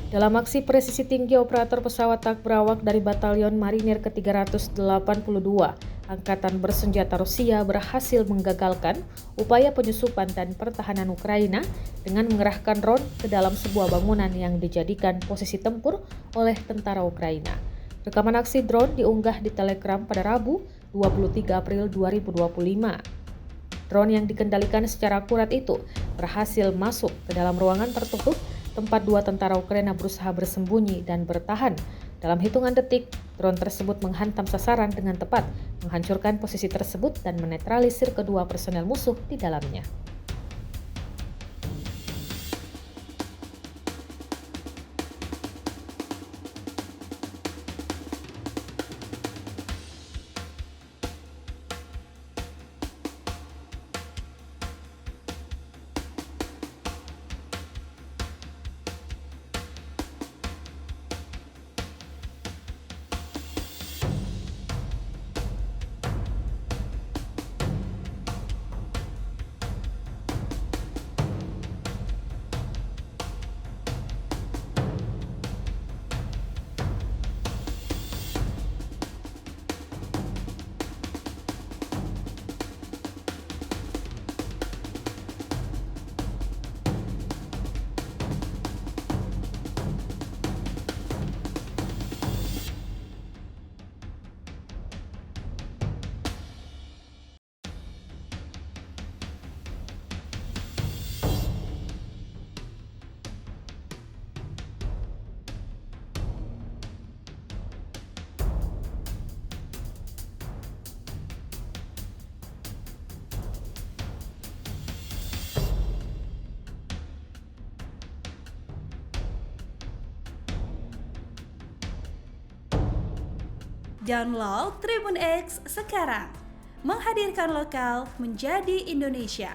Dalam aksi presisi tinggi, operator pesawat tak berawak dari Batalion Marinir ke-382, Angkatan Bersenjata Rusia berhasil menggagalkan upaya penyusupan dan pertahanan Ukraina dengan mengerahkan drone ke dalam sebuah bangunan yang dijadikan posisi tempur oleh tentara Ukraina. Rekaman aksi drone diunggah di Telegram pada Rabu, 23 April 2025. Drone yang dikendalikan secara akurat itu berhasil masuk ke dalam ruangan tertutup tempat dua tentara Ukraina berusaha bersembunyi dan bertahan. Dalam hitungan detik, drone tersebut menghantam sasaran dengan tepat, menghancurkan posisi tersebut dan menetralisir kedua personel musuh di dalamnya. Download Tribun X sekarang, menghadirkan lokal menjadi Indonesia.